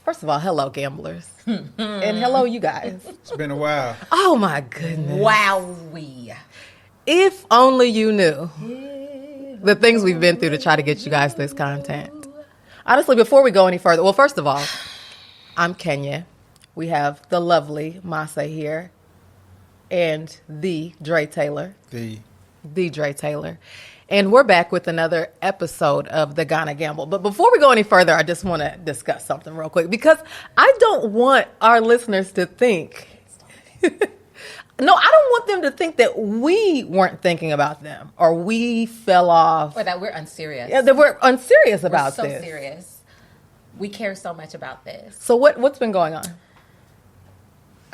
First of all, hello, gamblers. And hello, you guys. It's been a while. Oh, my goodness. Wowee. If only you knew the things we've been through to try to get you guys this content. Honestly, before we go any further, well, first of all, I'm Kenya. We have the lovely Masa here and the Dre Taylor. The Dre Taylor. And we're back with another episode of The Ghana Gamble. But before we go any further, I just want to discuss something real quick because I don't want our listeners to think... No, I don't want them to think that we weren't thinking about them or we fell off. Or that we're unserious. Yeah, that we're unserious about this. We're so serious. We care so much about this. So what's been going on?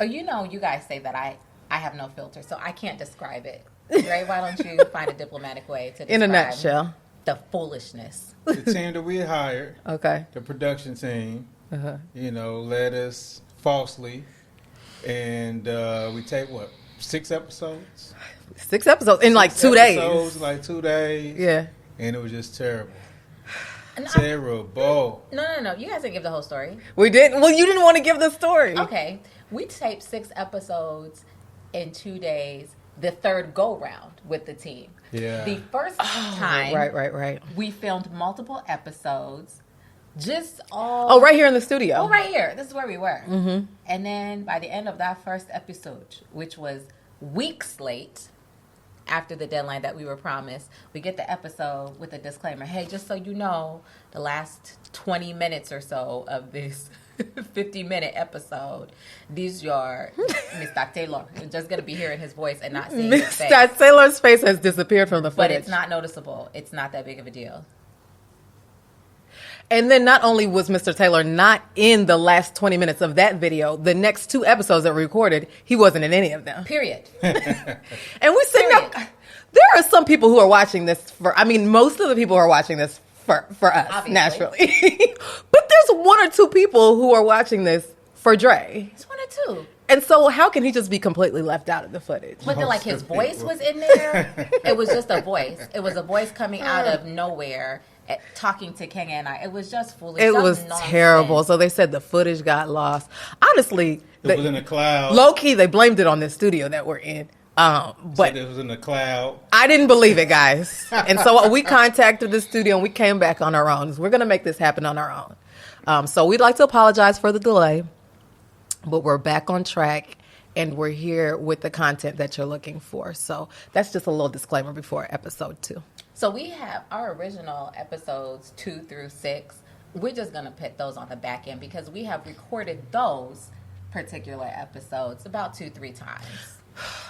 Oh, you know, you guys say that I have no filter, so I can't describe it. Dre, why don't you find a diplomatic way to describe in a nutshell the foolishness? The team that we hired, okay, the production team, led us falsely, and we taped 6 episodes? 6 episodes in like 2 days. Like 2 days. Yeah, and it was just terrible. Terrible. No. You guys didn't give the whole story. We didn't. Well, you didn't want to give the story. Okay, we taped 6 episodes in 2 days. The third go round with the team. Yeah. The first time. Right. We filmed multiple episodes. Right here in the studio. Oh, right here. This is where we were. Mm-hmm. And then by the end of that first episode, which was weeks late after the deadline that we were promised, we get the episode with a disclaimer. Hey, just so you know, the last 20 minutes or so of this 50-minute episode, these are Mr. Taylor. You're just going to be hearing his voice and not seeing his face. Mr. Taylor's face has disappeared from the footage. But it's not noticeable. It's not that big of a deal. And then not only was Mr. Taylor not in the last 20 minutes of that video, the next 2 episodes that we recorded, he wasn't in any of them. Period. And we sitting up. There are some people who are watching this most of the people who are watching this for us, obviously. Naturally. But there's 1 or 2 people who are watching this for Dre. It's 1 or 2. And so how can he just be completely left out of the footage? But then, like, his voice was in there. It was just a voice. It was a voice coming out of nowhere. Talking to Kenya and I, it was just foolish. It was terrible. So they said the footage got lost. Honestly, it was in the cloud. Low key, they blamed it on this studio that we're in. But it was in the cloud. I didn't believe it, guys. And so we contacted the studio and we came back on our own. We're going to make this happen on our own. So we'd like to apologize for the delay, but we're back on track. And we're here with the content that you're looking for. So that's just a little disclaimer before episode 2. So we have our original episodes 2 through 6. We're just going to put those on the back end because we have recorded those particular episodes about 2-3 times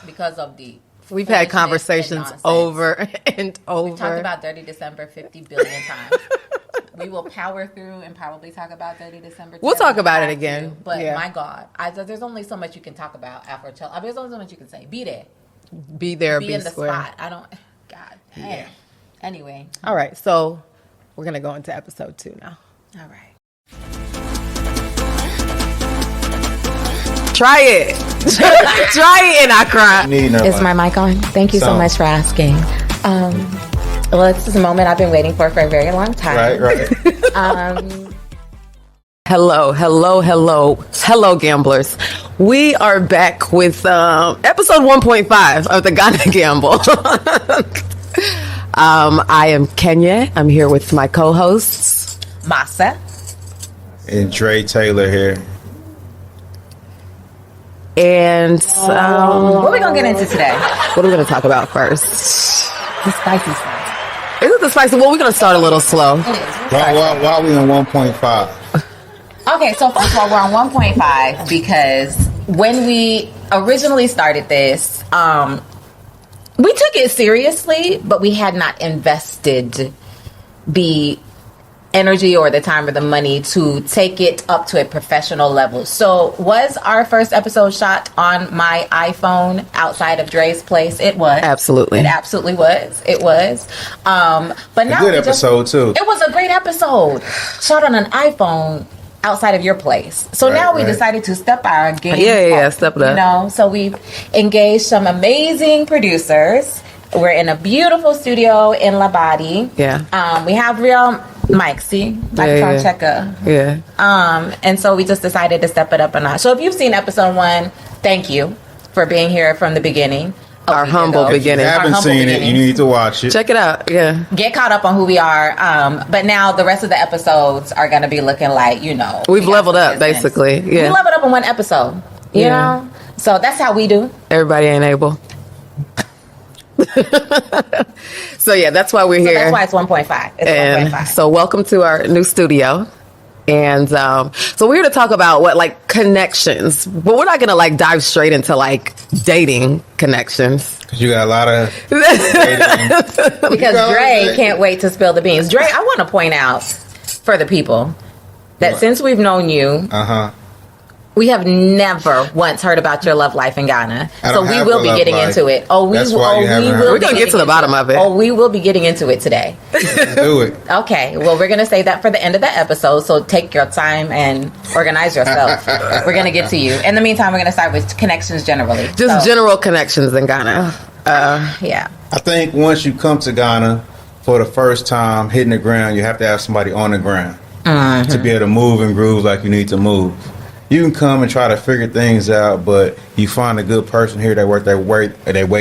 because of the we've had conversations over and over. We talked about Dirty December 50 billion times. We will power through and probably talk about Dirty December. We'll talk about it again. But my God, there's only so much you can talk about after. There's only so much you can say. Be there. Be there. Be in the square. spot. God. Yeah. Anyway. All right. So we're going to go into episode 2 now. All right. Try it. Try it and I cry. Is my mic on? Thank you so much for asking. Well, this is a moment I've been waiting for a very long time. Right. Hello, gamblers. We are back with episode 1.5 of the Ghana Gamble. I am Kenya. I'm here with my co-hosts, Masa and Dre Taylor here. And what are we gonna get into today? What are we gonna talk about first? The spicy stuff. Is it the spicy? Well, we're going to start a little slow. It is. Why are we on 1.5? Okay, so first of all, we're on 1.5 because when we originally started this, we took it seriously, but we had not invested the energy or the time or the money to take it up to a professional level. So was our first episode shot on my iPhone outside of Dre's place? It was. Absolutely. It absolutely was. It was. But now a good episode too. It was a great episode. Shot on an iPhone outside of your place. So now we decided to step our game up, step it up. You know, so we've engaged some amazing producers. We're in a beautiful studio in Labadi. Yeah. We have real Mike, see? Microphone Yeah. checker. Yeah. And so we just decided to step it up a notch. So if you've seen episode 1, thank you for being here from the beginning. Our humble If you beginning. haven't humble seen it, beginnings. you need to watch it. Check it out. Yeah. Get caught up on who we are. But now the rest of the episodes are going to be looking like, We've we got leveled some up, business. basically. We Yeah. leveled up in one episode, you Yeah. know? So that's how we do. Everybody ain't able. So yeah, that's why we're So here. that's why it's 1.5. It's And 1.5. so welcome to our new studio. And so we're here to talk about what connections, but we're not gonna dive straight into dating connections. Cause you got a lot of Because know, Dre like- can't wait to spill the beans. Dre, I want to point out for the people that What? since we've known you, uh-huh. we have never once heard about your love life in Ghana. I So don't we have will a be love getting life. into it. Oh, we That's will. why you Oh, we haven't will. heard. We're be gonna get to the getting bottom into of it. Oh, we will be getting into it today. Do it. Okay. Well, we're gonna say that for the end of the episode. So take your time and organize yourself. We're gonna get to you. In the meantime, we're gonna start with connections generally. Just So, general connections in Ghana. Yeah. I think once you come to Ghana for the first time, hitting the ground, you have to have somebody on the ground to be able to move and groove like you need to move. You can come and try to figure things out, but you find a good person here that work their weight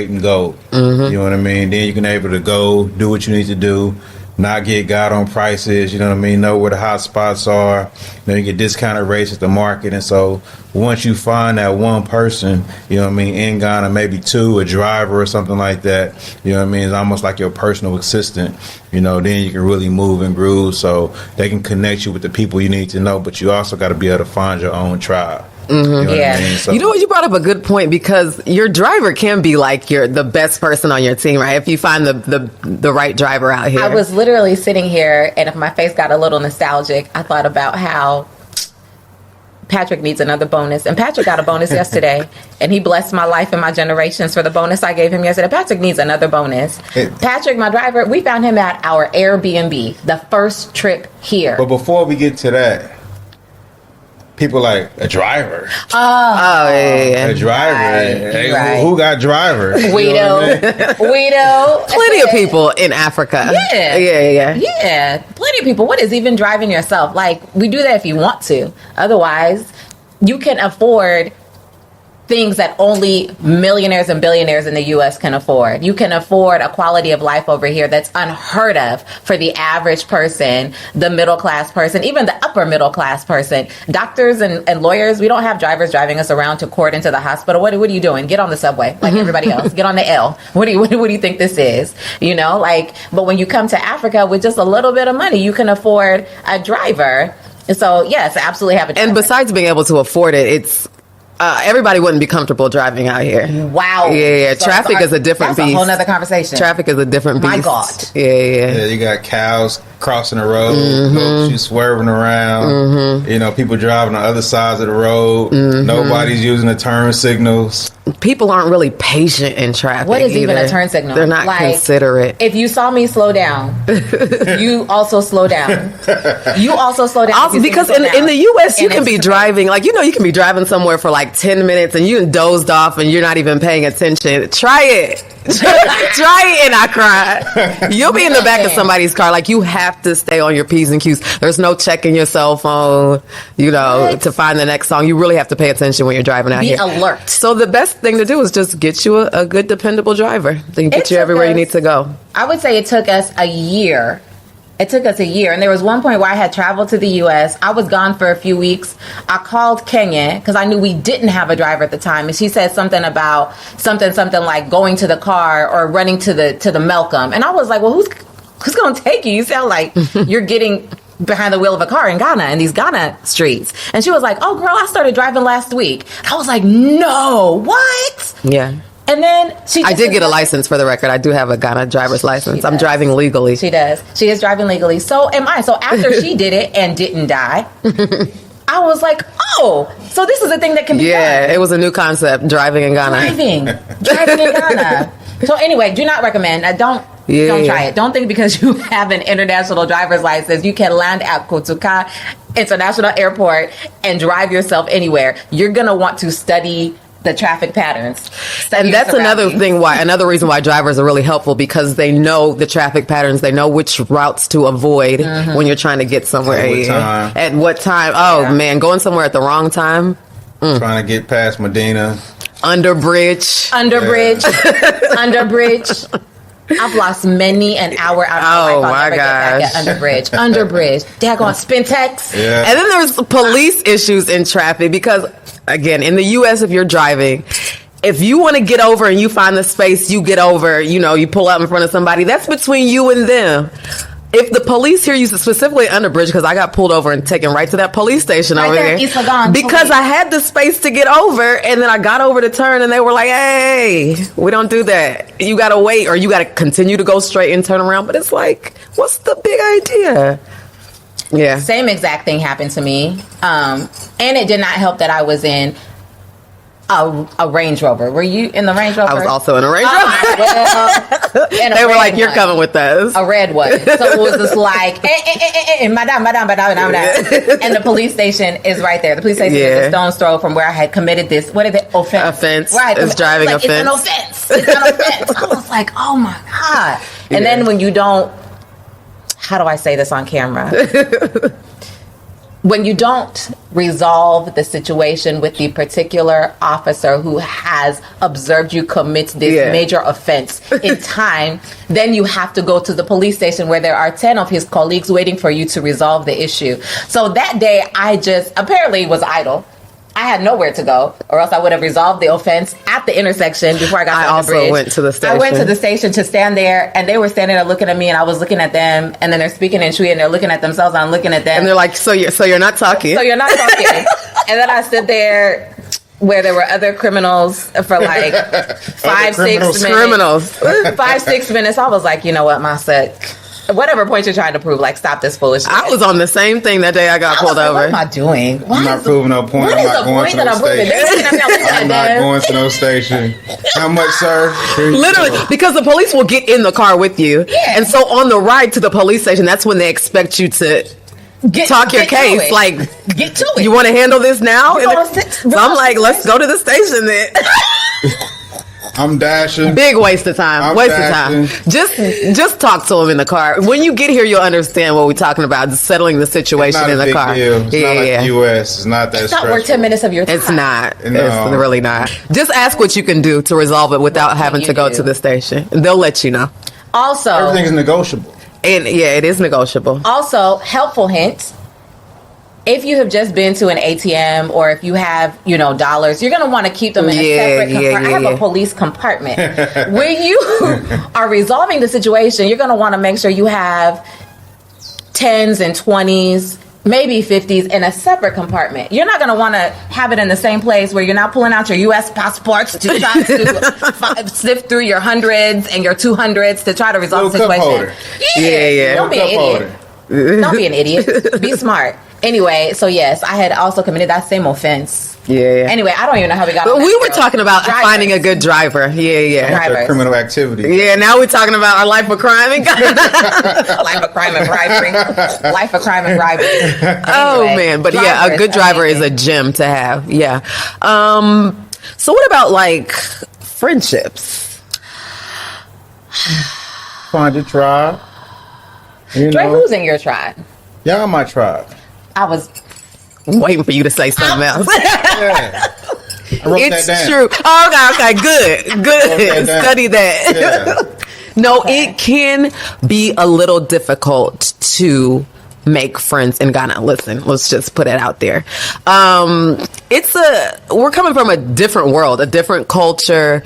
in gold. You know what I mean? Then you can able to go do what you need to do, not get got on prices. You know what I mean? Know where the hot spots are. You get discounted rates at the market, and so once you find that one person, you know what I mean, in Ghana, maybe two, a driver or something like that. You know what I mean? It's almost like your personal assistant. Then you can really move and groove, so they can connect you with the people you need to know. But you also got to be able to find your own tribe. You know what Yeah. I mean? So, You know what? You brought up a good point because your driver can be the best person on your team, right? If you find the right driver out here. I was literally sitting here, and if my face got a little nostalgic, I thought about how Patrick needs another bonus. And Patrick got a bonus yesterday, and he blessed my life and my generations for the bonus I gave him yesterday. Patrick needs another bonus. Patrick, my driver, we found him at our Airbnb, the first trip here. but before we get to that, people like a driver. Oh yeah. A driver. Right, Hey, right. who got drivers? You know Guido, what I mean? Guido. Plenty of people in Africa. Yeah. Yeah. Yeah, plenty of people. What is even driving yourself? We do that if you want to. Otherwise, you can afford things that only millionaires and billionaires in the U.S. can afford. You can afford a quality of life over here that's unheard of for the average person, the middle class person, even the upper middle class person. Doctors and lawyers, we don't have drivers driving us around to court and to the hospital. What are you doing? Get on the subway like everybody else. Get on the L. What do you think this is? But when you come to Africa with just a little bit of money, you can afford a driver. And so, yes, absolutely have a driver. And besides being able to afford it, it's everybody wouldn't be comfortable driving out here. Wow. Yeah. Traffic is a different that's beast. a whole nother conversation. Traffic is a different beast. My God. Yeah. Yeah, you got cows crossing the road, goats, you swerving around. People driving on other sides of the road. Nobody's using the turn signals. People aren't really patient in traffic. What is even either. a turn signal? They're not considerate. If you saw me slow down, you also slow down. You also slow down. Also, if you see me because slow down. in the U.S. you And can be it's- driving, you can be driving somewhere for 10 minutes and you dozed off and you're not even paying attention. Try it. Try it in Accra. You'll be in the back of somebody's car. You have to stay on your P's and Q's. There's no checking your cell phone, What? to find the next song. You really have to pay attention when you're driving out Be here. alert. So the best thing to do is just get you a good, dependable driver. They can get It you took everywhere you us- need to go. I would say it took us a year. It took us a year. And there was one point where I had traveled to the U.S. I was gone for a few weeks. I called Kenya because I knew we didn't have a driver at the time. And she said something about something like going to the car or running to the Malcolm. And I was like, well, who's going to take you? You sound like you're getting behind the wheel of a car in Ghana, in these Ghana streets. And she was like, oh, girl, I started driving last week. I was like, no, what? Yeah. And then she I just did get a was like- license for the record. I do have a Ghana driver's license. I'm does. driving legally. She does. She is driving legally. So am I. So after she did it and didn't die, I was like, oh, so this is a thing that can be Yeah, done. it was a new concept, driving in Ghana. Driving in Ghana. So anyway, do not recommend. Don't try it. Don't think because you have an international driver's license, you can land at Kotoka International Airport and drive yourself anywhere. You're going to want to study the traffic patterns. And that's another reason why drivers are really helpful, because they know the traffic patterns. They know which routes to avoid when you're trying to get somewhere. At what time? Oh, man, going somewhere at the wrong time. Trying to get past Medina. Underbridge. I've lost many an hour out of my life. I'll never get back at Underbridge. Daggone Spintex. Yeah. And then there's police issues in traffic because, again, in the U.S., if you're driving, if you want to get over and you find the space, you get over, you pull up in front of somebody, that's between you and them. If the police here use it specifically Underbridge, because I got pulled over and taken right to that police station over there. Because I had the space to get over, and then I got over to turn, and they were like, hey, we don't do that. You got to wait, or you got to continue to go straight and turn around. But it's like, what's the big idea? Yeah. Same exact thing happened to me. And it did not help that I was in a Range Rover. Were you in the Range Rover? I was also in a Range Rover. They were like, you're coming with us. A red one. So it was just like, madame. And the police station is right there. The police station is a stone's throw from where I had committed this. What is it? Offense. Right. It's driving offense. It's an offense. I was like, oh my God. And then when you don't, how do I say this on camera? When you don't resolve the situation with the particular officer who has observed you commit this major offense in time, then you have to go to the police station where there are 10 of his colleagues waiting for you to resolve the issue. So that day, I just apparently was idle. I had nowhere to go, or else I would have resolved the offense at the intersection before I got to the bridge. I also went to the station. I went to the station to stand there, and they were standing there looking at me, and I was looking at them, and then they're speaking in Twi, and they're looking at themselves, and I'm looking at them. And they're like, so you're not talking. So you're not talking. And then I stood there where there were other criminals for like 5, 6 minutes. 5, 6 minutes. I was like, you know what, Masa? Whatever point you're trying to prove, like, stop this foolishness. I was on the same thing that day I got pulled over. What am I doing? I'm not proving no point. I'm not going to no station. I'm not going to no station. How much, sir? Literally, because the police will get in the car with you. Yeah. And so on the ride to the police station, that's when they expect you to talk your case. Like, get to it. You want to handle this now? So I'm like, let's go to the station then. I'm dashing. Big waste of time. Waste of time. Just talk to him in the car. When you get here, you'll understand what we're talking about. Just settling the situation in the car. Deal. It's not like the U.S. It's not that. It's not worth 10 minutes of your time. It's not. No. It's really not. Just ask what you can do to resolve it without having to go to the station. They'll let you know. Also, everything's negotiable. And it is negotiable. Also, helpful hint. If you have just been to an ATM, or if you have, dollars, you're going to want to keep them in a separate compartment. I have a police compartment. When you are resolving the situation, you're going to want to make sure you have 10s and 20s, maybe 50s in a separate compartment. You're not going to want to have it in the same place where you're now pulling out your U.S. passports to try to sift through your 100s and your 200s to try to resolve the situation. Yeah. Don't be an idiot. Don't be an idiot. Be smart. Anyway, so yes, I had also committed that same offense. Yeah. Anyway, I don't even know how we got. But we were talking about finding a good driver. Yeah. Criminal activity. Yeah. Now we're talking about our life of crime and life of crime and bribery. Life of crime and bribery. Oh man, but a good driver is a gem to have. Yeah. So what about like friendships? Find your tribe. Dre, who's in your tribe? Y'all my tribe. I was waiting for you to say something else. Yeah. I wrote it's that down. True. Oh, okay, good. Study that. Yeah. No, it can be a little difficult to make friends in Ghana. Listen, let's just put it out there. We're coming from a different world, a different culture.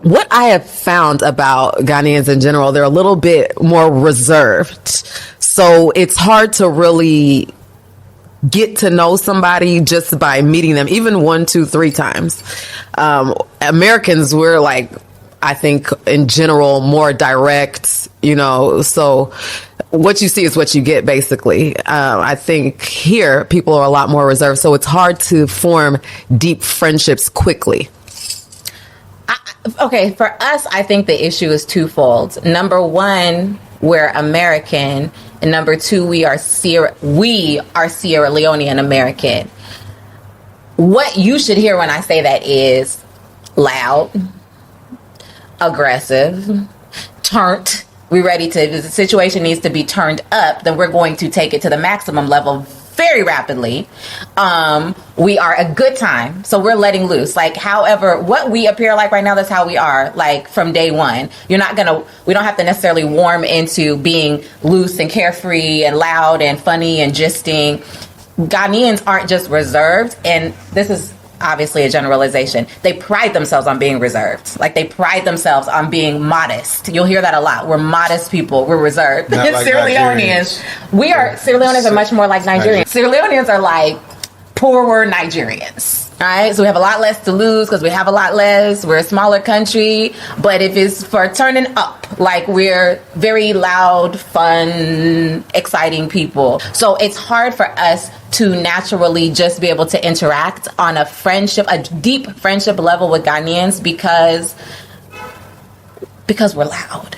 What I have found about Ghanaians in general, they're a little bit more reserved. So it's hard to really get to know somebody just by meeting them, even 1, 2, 3 times. Americans, we're like, I think in general, more direct, so what you see is what you get, basically. I think here people are a lot more reserved. So it's hard to form deep friendships quickly. Okay, for us, I think the issue is twofold. Number one, we're American, and number two, we are Sierra Leonean American. what you should hear when I say that is loud, aggressive, turned. We're ready to, if the situation needs to be turned up, then we're going to take it to the maximum level very rapidly. We are a good time, so we're letting loose. Like, however, what we appear like right now, that's how we are, like, from day one. We don't have to necessarily warm into being loose and carefree and loud and funny and gisting. Ghanaians aren't just reserved, and this is obviously a generalization. They pride themselves on being reserved. Like, they pride themselves on being modest. You'll hear that a lot. We're modest people. We're reserved. Not like Sierra Leoneans, Sierra Leoneans are much more like Nigerians. Sierra Leoneans are like poorer Nigerians. All right, so we have a lot less to lose because we have a lot less. We're a smaller country, but if it's for turning up, like, we're very loud, fun, exciting people. So it's hard for us to naturally just be able to interact on a deep friendship level with Ghanaians because we're loud.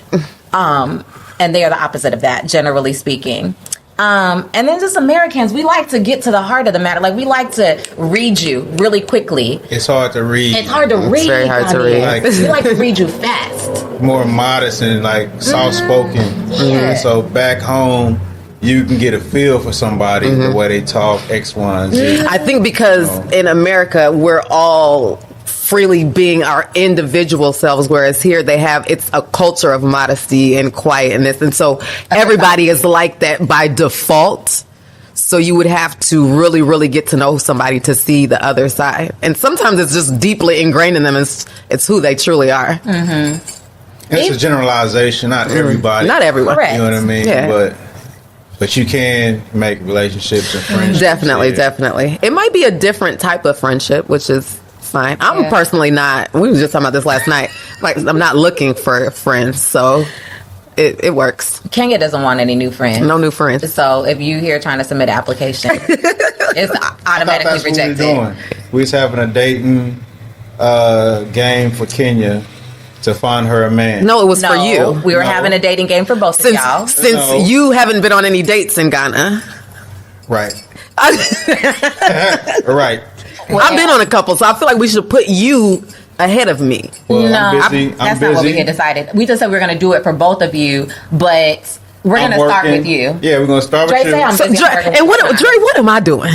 And they are the opposite of that, generally speaking. And then just Americans, we like to get to the heart of the matter. Like, we like to read you really quickly. It's hard to read. It's hard to read. It's very hard to read. Like, We like to read you fast. more modest and like soft spoken. Yeah. So back home, you can get a feel for somebody the way they talk, X, Y, and Z. I think because in America, we're all freely being our individual selves, whereas here it's a culture of modesty and quietness. And so everybody is like that by default. So you would have to really, really get to know somebody to see the other side. And sometimes it's just deeply ingrained in them. It's who they truly are. And it's a generalization, not everybody. Not everyone. Correct. You know what I mean? Yeah. But you can make relationships and friendships. Definitely, yeah. definitely. It might be a different type of friendship, which is fine. I'm personally not. We were just talking about this last night. Like, I'm not looking for friends, so it works. Kenya doesn't want any new friends. No new friends. So if you here trying to submit an application, it's automatically That's rejected. what we're doing. We was having a dating game for Kenya to find her a man. No, it was for you. We were having a dating game for both of y'all. Since No. you haven't been on any dates in Ghana. Right. Right. I've been on a couple, so I feel like we should put you ahead of me. Well, No, I'm busy. that's not what we had decided. We just said we were going to do it for both of you, but we're going to start with you. Yeah, we're going to start Dre, with say you. I'm So, busy. Dre, and what am I doing?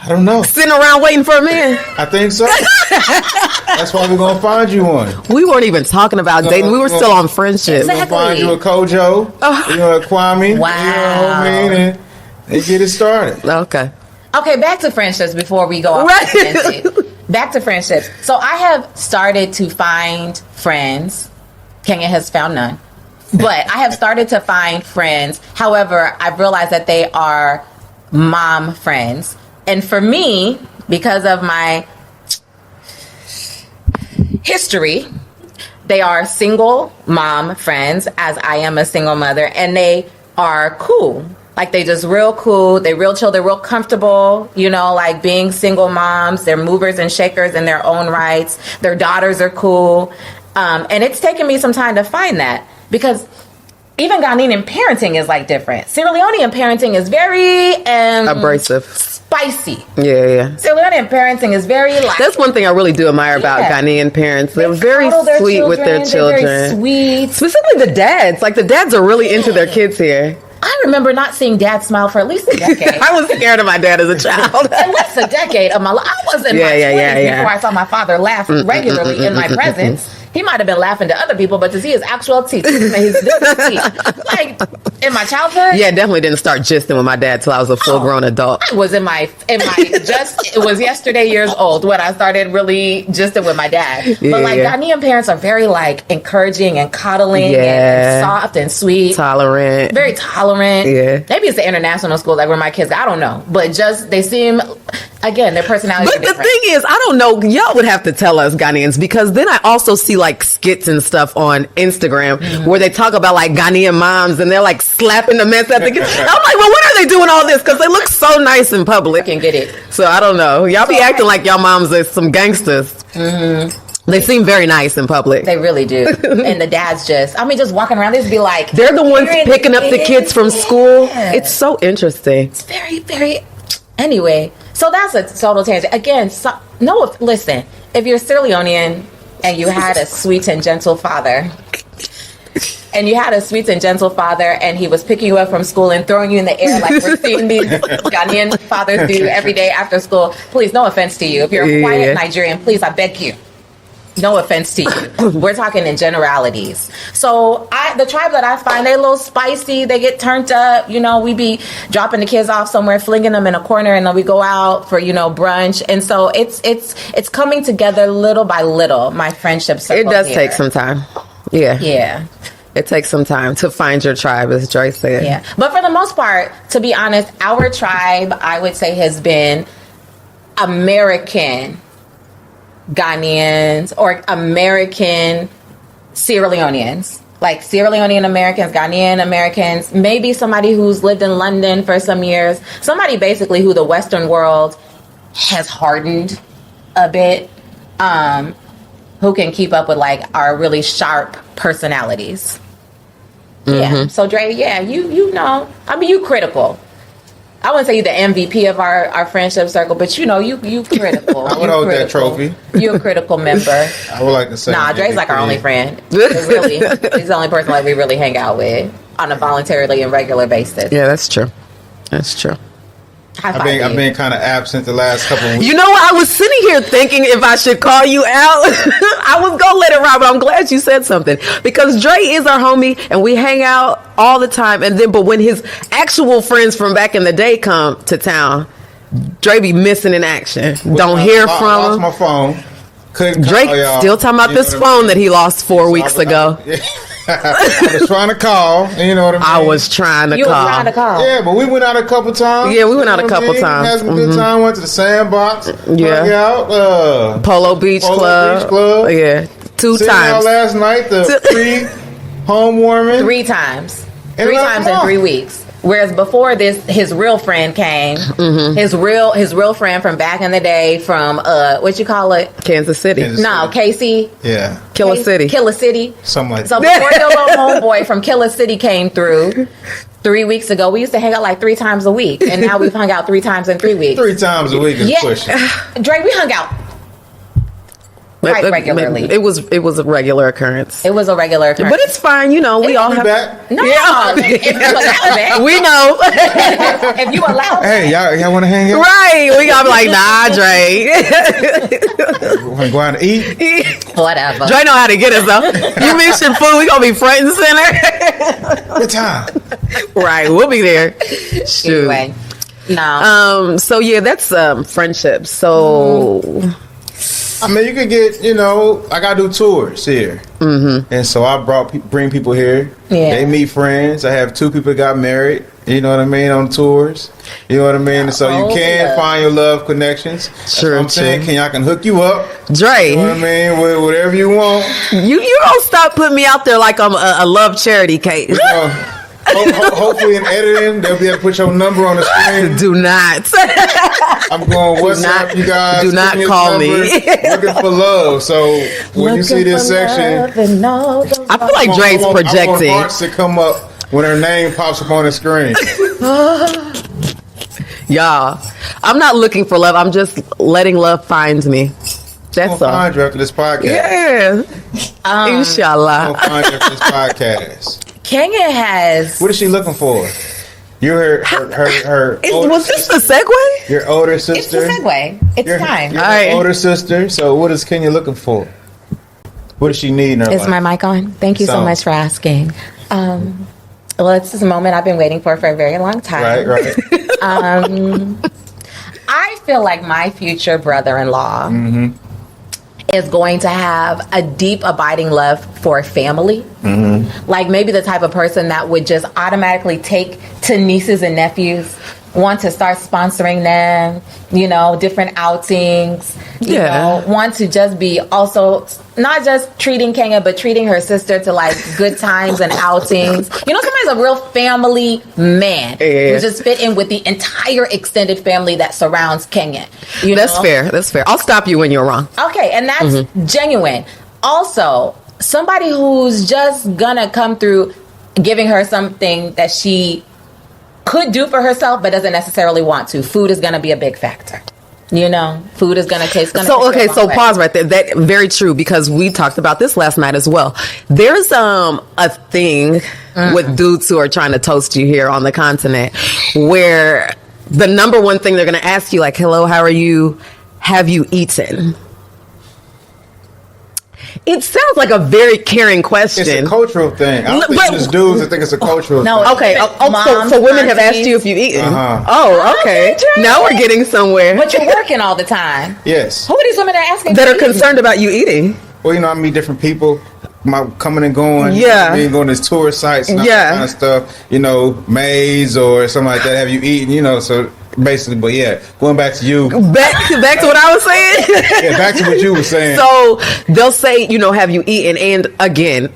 I don't know. Sitting around waiting for a man? I think so. That's why we're going to find you one. We weren't even talking about dating. We were still on friendship. We're going to find you a Kojo. You know, a Kwame. Wow. You know what I mean? And get it started. Okay. Okay, back to friendships before we go off. Right. Back to friendships. So I have started to find friends. Kenya has found none. But I have started to find friends. However, I've realized that they are mom friends. And for me, because of my history, they are single mom friends, as I am a single mother, and they are cool. Like, they just real cool. They real chill. They're real comfortable, you know, like being single moms. They're movers and shakers in their own rights. Their daughters are cool. And it's taken me some time to find that, because even Ghanaian parenting is like different. Sierra Leonean parenting is very Abrasive. spicy. Yeah. Sierra Leonean parenting is very like, That's one thing I really do admire about Yeah. Ghanaian parents. They're very coddle their sweet with their They're children. very sweet. Specifically the dads. Like, the dads are really into their kids here. I remember not seeing dad smile for at least a decade. I was scared of my dad as a child. At least a decade of my life. I was in my 20s before I saw my father laugh regularly in my presence. He might have been laughing to other people, but to see his actual teeth, his different teeth, like in my childhood. Yeah, definitely didn't start gisting with my dad till I was a full grown adult. I was in my just, it was yesterday years old when I started really gisting with my dad. But like, Ghanaian parents are very like encouraging and coddling and soft and sweet. Tolerant. Very tolerant. Yeah. Maybe it's the international school, like where my kids, I don't know. But just, they seem, again, their personalities But are the different. thing is, I don't know. Y'all would have to tell us, Ghanaians, because then I also see like skits and stuff on Instagram where they talk about like Ghanaian moms and they're like slapping the mess out the kids. I'm like, well, when are they doing all this? Because they look so nice in public. I can get it. So I don't know. Y'all be acting like y'all moms are some gangsters. They seem very nice in public. They really do. And the dads just walking around, they just be like, They're the ones picking up the kids from school. Yeah. It's so interesting. It's very, very. Anyway, So that's a total tangent. Again, no, listen, if you're Sierra Leonean and you had a sweet and gentle father, and he was picking you up from school and throwing you in the air like we're seeing these Ghanaian fathers do every day after school, please, no offense to you. If you're a quiet Nigerian, please, I beg you. No offense to you. We're talking in generalities. So the tribe that I find, they're a little spicy. They get turned up. You know, we be dropping the kids off somewhere, flinging them in a corner, and then we go out for, you know, brunch. And so it's coming together little by little, my friendship circle. It does take some time. Yeah. Yeah. It takes some time to find your tribe, as Joy said. Yeah. But for the most part, to be honest, our tribe, I would say, has been American Ghanaians or American Sierra Leoneans. Like Sierra Leonean Americans, Ghanaian Americans, maybe somebody who's lived in London for some years, somebody basically who the Western world has hardened a bit, who can keep up with like our really sharp personalities. Yeah. So Dre, yeah, you know, I mean, you critical. I wouldn't say you're the MVP of our friendship circle, but you know, you critical. I would hold that trophy. You're a critical member. I would like to say. Nah, Dre's like our only friend. Really, he's the only person like we really hang out with on a voluntarily and regular basis. Yeah, that's true. That's true. High five I've been kind of absent the last couple of weeks. You know what? I was sitting here thinking if I should call you out. I was going to let it ride, but I'm glad you said something. Because Dre is our homie, and we hang out all the time. But when his actual friends from back in the day come to town, Dre be missing in action. Don't hear from lost him. my phone. Couldn't Drake call y'all. still talking about You know this what I phone mean? that he lost 4 weeks ago. I was trying to call, and you know what I mean? I was trying to You call. were trying to call. Yeah, but we went out a couple times. Yeah, we went You out know a what I couple mean? times. Had some good time. Went to the Sandbox. Yeah. Hung out. Polo Beach Club. Yeah. 2 Seen y'all times. last night, the pre-home warming. 3 times. And 3 left times him in off. 3 weeks. Whereas before this, his real friend came. His real friend from back in the day from what you call it? Kansas City. Kansas No, KC. Yeah, Killer City. Killer City. something like So that. before your little homeboy from Killer City came through 3 weeks ago, we used to hang out like 3 times a week, and now we've hung out 3 times in 3 weeks. 3 times a week is pushing. Dre, we hung out quite regularly. It was a regular occurrence. It was a regular occurrence. But it's fine, you know. We all Be have. back. no, Yeah. if you allow that, We know, if you allow that. Hey, y'all want to hang out? right? We gotta be like, nah, Dre. Want to go out and eat? Whatever. Dre know how to get us though. You mentioned food, we gonna be front and center. Good time. Right, we'll be there. Shoot. Anyway, no. So yeah, that's friendship. So I mean, you could get, I got to do tours here. Mm-hmm. And so I bring people here. Yeah. They meet friends. I have 2 people that got married, you know what I mean, on tours. You know what I mean? And so you can love. find your love connections. That's True, what I'm saying. true. I can hook you up. Dre, You know what I mean? With whatever you want. you don't stop putting me out there like I'm a love charity case. Hopefully in editing, they'll be able to put your number on the screen. Do not. I'm going, what's up, you guys? do not Give me a call number. me. Looking for love. So when you see this section, I feel like Dre's I want projecting. hearts to come up when her name pops up on the screen. Y'all, I'm not looking for love. I'm just letting love find me. I'm That's gonna all. find you after this podcast. Yeah. I'm Inshallah. gonna find you after this podcast. Kenya has. What is she looking for? You're her older Was this the sister. segue? Your older It's a sister. segue. It's You're, time. you're All right. her older sister. So what is Kenya looking for? What does she need in her Is life? my mic on? Thank you so So- much for asking. Well, it's this moment I've been waiting for a very long time. Right. I feel like my future brother-in-law is going to have a deep, abiding love for family. Like maybe the type of person that would just automatically take to nieces and nephews, want to start sponsoring them, different outings, want to just be also not just treating Kenya, but treating her sister to like good times and outings. Somebody's a real family man who just fit in with the entire extended family that surrounds Kenya. That's fair. That's fair. I'll stop you when you're wrong. Okay, and that's genuine. Also, somebody who's just gonna come through giving her something that she could do for herself, but doesn't necessarily want to. Food is going to be a big factor. You know, food is going to taste. So okay, so pause right there. That very true, because we talked about this last night as well. There's a thing with dudes who are trying to toast you here on the continent, where the number one thing they're going to ask you, like, "Hello, how are you? Have you eaten?" It sounds like a very caring question. It's a cultural thing. I don't think it's dudes that think it's a cultural thing. Okay, so women have asked you if you've eaten. Oh, okay. Now we're getting somewhere. But you're working all the time. Yes. Who are these women that are asking? That are concerned about you eating. Well, you know, I meet different people. My coming and going. Yeah. You know, going to tour sites and all that kind of stuff. You know, maize or something like that. Have you eaten? You know, so basically, but yeah, going back to you. Back to what I was saying. Yeah, back to what you were saying. So they'll say, you know, have you eaten? And again,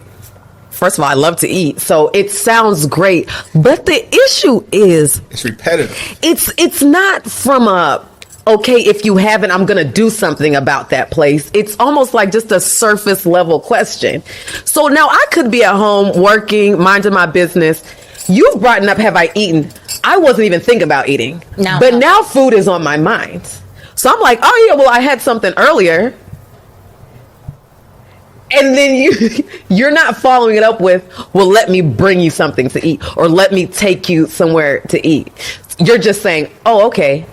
first of all, I love to eat, so it sounds great. But the issue is, it's repetitive. It's not from a, okay, if you haven't, I'm going to do something about that place. It's almost like just a surface level question. So now I could be at home working, minding my business. You've brought up, have I eaten? I wasn't even thinking about eating. No. But now food is on my mind. So I'm like, oh yeah, well, I had something earlier. And then you're not following it up with, well, let me bring you something to eat, or let me take you somewhere to eat. You're just saying, oh, okay.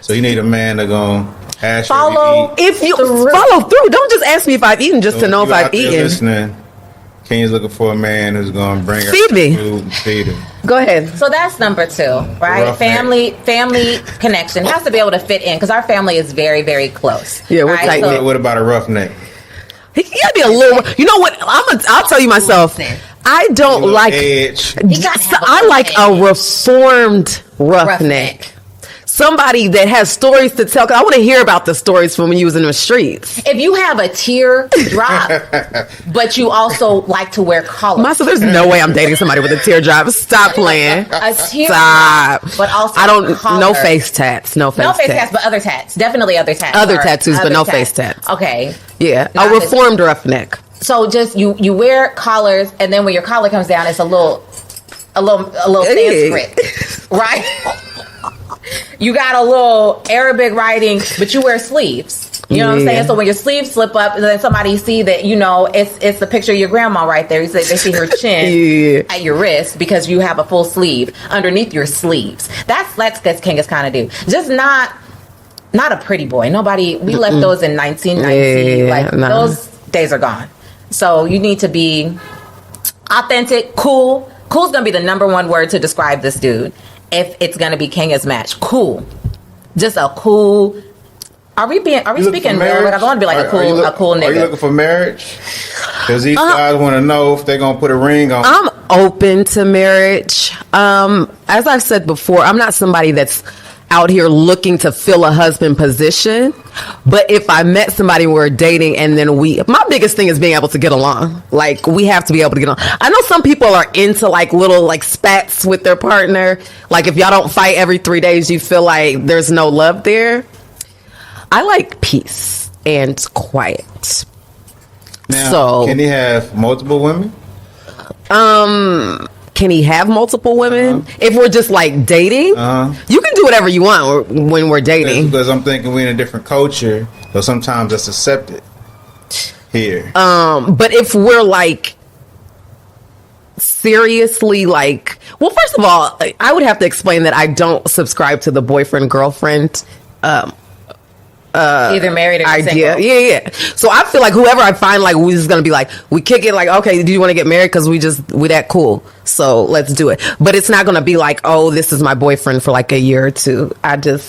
So you need a man to go ask follow you if you follow through. Don't just ask me if I've eaten just to know if I've eaten. Listening, Kenya's looking for a man who's going to bring her feed me. Food and feed her. Go ahead. So that's number 2, right? Family connection has to be able to fit in, because our family is very, very close. Yeah, we're tight. So what about a roughneck? He gotta be a little. You know what? I'll tell you myself. I don't like. Edge. I like a reformed roughneck. Somebody that has stories to tell. 'Cause I want to hear about the stories from when you was in the streets. If you have a tear drop, but you also like to wear collars. So there's no way I'm dating somebody with a teardrop. Stop playing. A tear Stop. drop, but also I don't. collar. No face tats. No face tats. But other tats. Definitely other tats. Other tattoos, but no face tats. Okay. Yeah, a reformed roughneck. So just you wear collars, and then when your collar comes down, it's a little Sanskrit, right? You got a little Arabic writing, but you wear sleeves. You know what I'm saying? So when your sleeves slip up, and then somebody see that, you know, it's the picture of your grandma right there. They see her chin at your wrist because you have a full sleeve underneath your sleeves. That's Kenya's kind of do. Just not a pretty boy. Nobody. We left those in 1990. Those days are gone. So you need to be authentic, cool. Cool's gonna be the number one word to describe this dude. If it's gonna be Kenya's match, cool. Just a cool. Are we speaking real? I want to be like a cool nigga. Are you looking for marriage? Because these guys want to know if they're gonna put a ring on. I'm open to marriage. As I've said before, I'm not somebody that's out here looking to fill a husband position. But if I met somebody and we're dating, and then my biggest thing is being able to get along. Like, we have to be able to get along. I know some people are into like little like spats with their partner. Like, if y'all don't fight every 3 days, you feel like there's no love there. I like peace and quiet. Now, can he have multiple women? Can he have multiple women? If we're just like dating, you can do whatever you want when we're dating. Because I'm thinking we're in a different culture, so sometimes that's accepted here. But if we're like seriously like, well, first of all, I would have to explain that I don't subscribe to the boyfriend girlfriend either married or idea. single. Yeah. So I feel like whoever I find, like, we're just gonna be like, we kick it, like, okay, do you want to get married? Because we that cool, so let's do it. But it's not gonna be like, oh, this is my boyfriend for like a year or two. I don't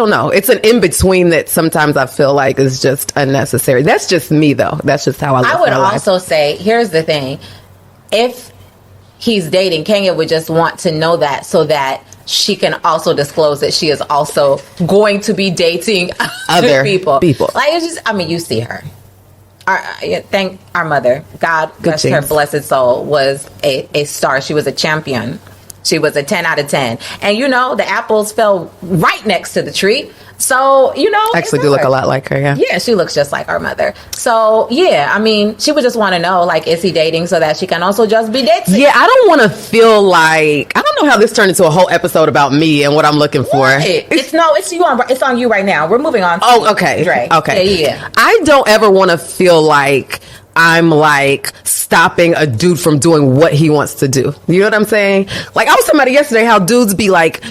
know. It's an in between that sometimes I feel like is just unnecessary. That's just me, though. That's just how I look. I would also say, here's the thing: if he's dating, Kenya would just want to know that so that she can also disclose that she is also going to be dating other people. Like, it's just, I mean, you see her. Thank our mother, God bless her blessed soul, was a star. She was a champion She was a 10 out of 10. And, the apples fell right next to the tree. So, Actually do look a lot like her, yeah. Yeah, she looks just like her mother. So, yeah, I mean, she would just want to know, like, is he dating so that she can also just be dating? Yeah, I don't want to feel like, I don't know how this turned into a whole episode about me and what I'm looking for. It's on you right now. We're moving on to Oh, okay. Dre. Okay. Yeah. I don't ever want to feel like I'm like stopping a dude from doing what he wants to do. You know what I'm saying? Like, I was talking about it yesterday, how dudes be like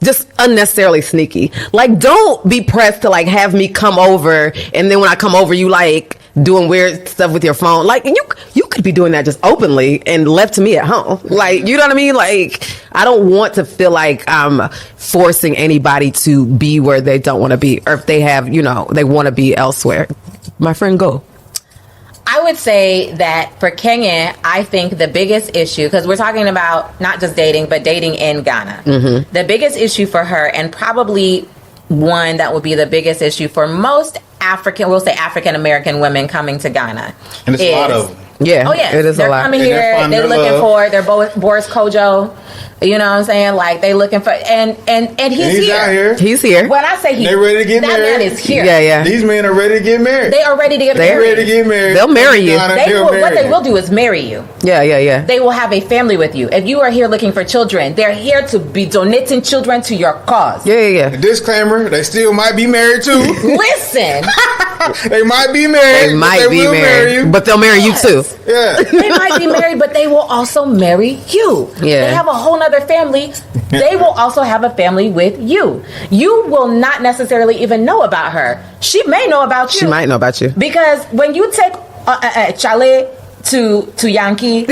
just unnecessarily sneaky. Like, don't be pressed to like have me come over, and then when I come over, you like doing weird stuff with your phone. Like, you could be doing that just openly and left to me at home. Like, you know what I mean? Like, I don't want to feel like I'm forcing anybody to be where they don't want to be, or if they have, they want to be elsewhere. My friend, go. I would say that for Kenya, I think the biggest issue, because we're talking about not just dating, but dating in Ghana. Mm-hmm. The biggest issue for her, and probably one that would be the biggest issue for most African American women coming to Ghana. And it's a lot of them. Yeah. Oh, yes. It is They're a lot. coming And here. they're They're finding looking love. for Boris Kojo. You know what I'm saying? Like, they looking for, and he's here. out here. He's here. When I say They ready to get that married. man is here. Yeah. These men are ready to get married. They are ready to get They're married. ready to get married. They'll marry you. What they will do is marry you. Yeah. They will have a family with you. If you are here looking for children, they're here to be donating children to your cause. Yeah. Disclaimer, they still might be married too. Listen, They might be married. They might be will married, marry you. but they'll marry you too. Yeah. they might be married, but they will also marry you. Yeah. They have a whole nother family. They will also have a family with you. You will not necessarily even know about her. She may know about you. She might know about you. Because when you take Chale to Yankee,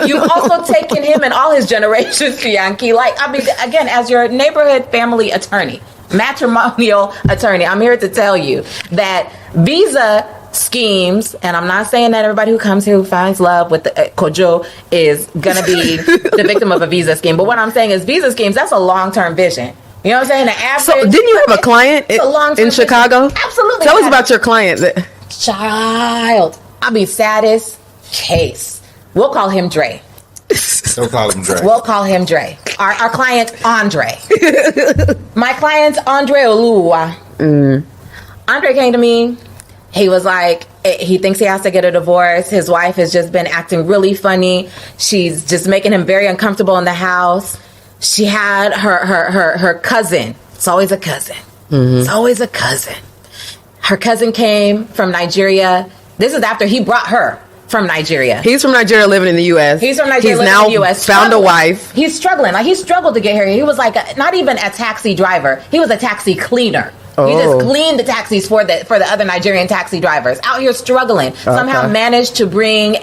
you've also taken him and all his generations to Yankee. Like, I mean, again, as your neighborhood family attorney, matrimonial attorney, I'm here to tell you that visa schemes, and I'm not saying that everybody who comes here who finds love with the Kojo is gonna be the victim of a visa scheme, but what I'm saying is visa schemes, that's a long-term vision. You know what I'm saying? The average, So, didn't you have a client it's a long-term in Chicago? vision. Absolutely. Tell us about your client. Child. I'll be saddest case. We'll call him Dre. Don't call him Dre. We'll call him Dre. Our client, Andre. My client's Andre Oluwa. Andre came to me. He was like, he thinks he has to get a divorce. His wife has just been acting really funny. She's just making him very uncomfortable in the house. She had her cousin. It's always a cousin. It's always a cousin. Her cousin came from Nigeria. This is after he brought her from Nigeria. He's from Nigeria living in the U.S. He's from Nigeria He's living now in the U.S. found a struggling. wife. He's struggling. Like, he struggled to get here. He was like not even a taxi driver. He was a taxi cleaner. He Oh. just cleaned the taxis for the other Nigerian taxi drivers out here struggling. Somehow managed to bring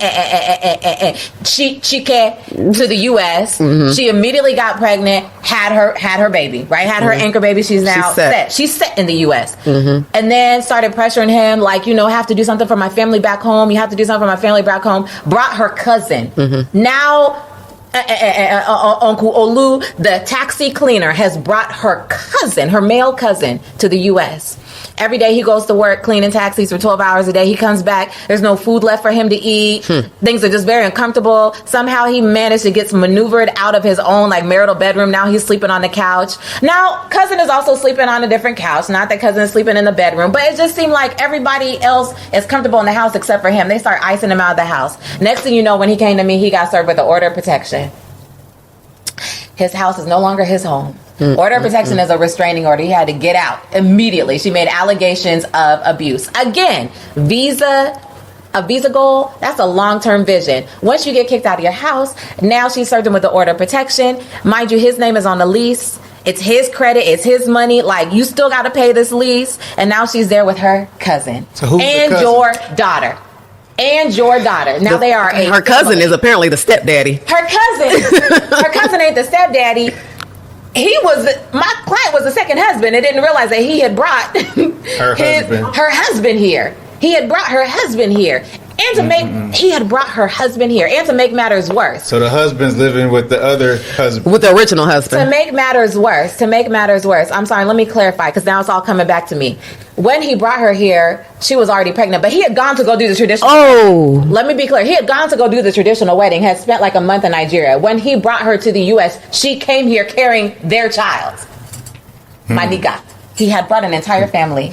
Chike to the U.S. She immediately got pregnant, had her baby, right? Had her anchor baby. She's now set. She's set in the U.S. And then started pressuring him, like, have to do something for my family back home. You have to do something for my family back home. Brought her cousin. Now, Uncle Olu, the taxi cleaner, has brought her cousin, her male cousin, to the U.S. Every day he goes to work cleaning taxis for 12 hours a day. He comes back. There's no food left for him to eat. Things are just very uncomfortable. Somehow he managed to get maneuvered out of his own marital bedroom. Now he's sleeping on the couch. Now cousin is also sleeping on a different couch. Not that cousin is sleeping in the bedroom, but it just seemed like everybody else is comfortable in the house except for him. They start icing him out of the house. Next thing you know, when he came to me, he got served with an order of protection. His house is no longer his home. Order of protection is a restraining order. He had to get out immediately. She made allegations of abuse. Again, a visa goal, that's a long-term vision. Once you get kicked out of your house, now she's served him with the order of protection. Mind you, his name is on the lease. It's his credit. It's his money. Like, you still got to pay this lease. And now she's there with her cousin. So who's the and cousin? your daughter. And your daughter. Now they are Her cousin is apparently the stepdaddy. Her cousin ain't the stepdaddy. My client was the second husband and didn't realize that he had brought Her husband her husband here. He had brought her husband here. And to make, he had brought her husband here. And to make matters worse. So the husband's living with the other husband. With the original To husband. make matters worse, I'm sorry, let me clarify because now it's all coming back to me. When he brought her here, she was already pregnant, but he had gone to go do the traditional. Oh. Let me be clear. He had gone to go do the traditional wedding, had spent like a month in Nigeria. When he brought her to the U.S., she came here carrying their child. My nigga. He had brought an entire family.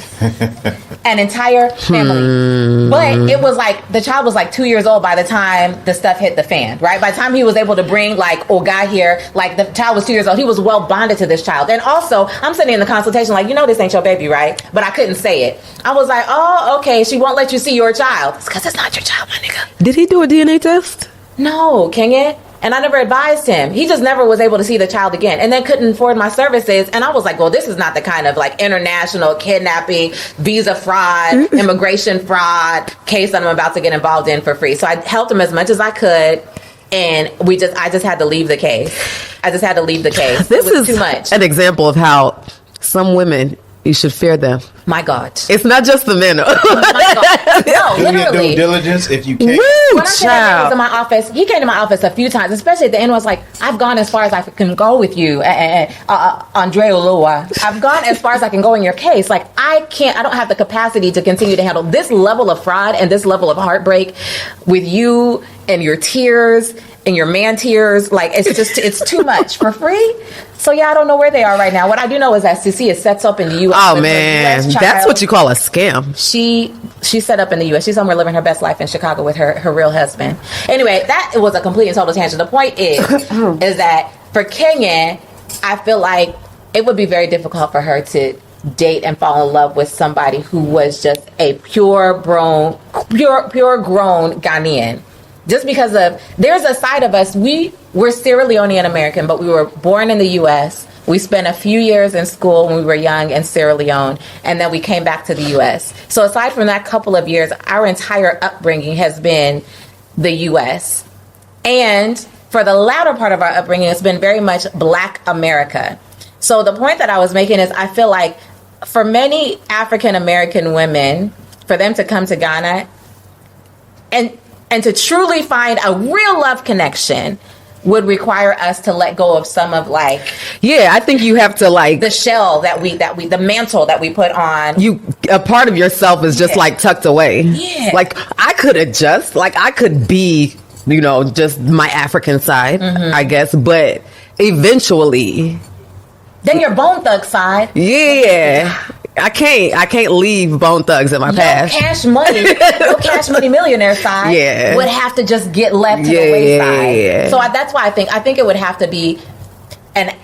An entire family. But it was like, the child was like 2 years old by the time the stuff hit the fan, right? By the time he was able to bring like Oga here, like the child was 2 years old. He was well bonded to this child. And also, I'm sitting in the consultation like, you know this ain't your baby, right? But I couldn't say it. I was like, oh, okay, she won't let you see your child. It's because it's not your child, my nigga. Did he do a DNA test? No, Kenya. And I never advised him. He just never was able to see the child again and then couldn't afford my services. And I was like, well, this is not the kind of like international kidnapping, visa fraud, immigration fraud case that I'm about to get involved in for free. So I helped him as much as I could. And I just had to leave the case. This This it was is too much. an example of how some women, you should fear them. My God. It's not just the men. My God. No, Do your due literally. diligence if you can. Woo, When I said that he was in child. my office, he came to my office a few times, especially at the end. I was like, I've gone as far as I can go with you, Andre Olua. I've gone as far as I can go in your case. Like, I don't have the capacity to continue to handle this level of fraud and this level of heartbreak with you and your tears and your man tears. Like, it's too much for free. So yeah, I don't know where they are right now. What I do know is that Cece is set up in the U.S. Oh, with her man. US That's child. what you call a scam. She's set up in the U.S. She's somewhere living her best life in Chicago with her real husband. Anyway, that was a complete and total tangent. The point is that for Kenya, I feel like it would be very difficult for her to date and fall in love with somebody who was just a pure grown Ghanaian. Just because there's a side of us, we're Sierra Leonean American, but we were born in the U.S. We spent a few years in school when we were young in Sierra Leone, and then we came back to the U.S. So aside from that couple of years, our entire upbringing has been the U.S. And for the latter part of our upbringing, it's been very much Black America. So the point that I was making is I feel like for many African American women, for them to come to Ghana and to truly find a real love connection would require us to let go of some of like Yeah, I think you have to like the shell the mantle that we put on. a part of yourself is just like tucked away. Yeah. Like I could adjust, like I could be, just my African side, I guess, but eventually, Then your Bone Thug side. yeah, I can't leave Bone Thugs in my past. Cash money millionaire side Yeah. would have to just get left to the Yeah. wayside. So that's why I think it would have to be an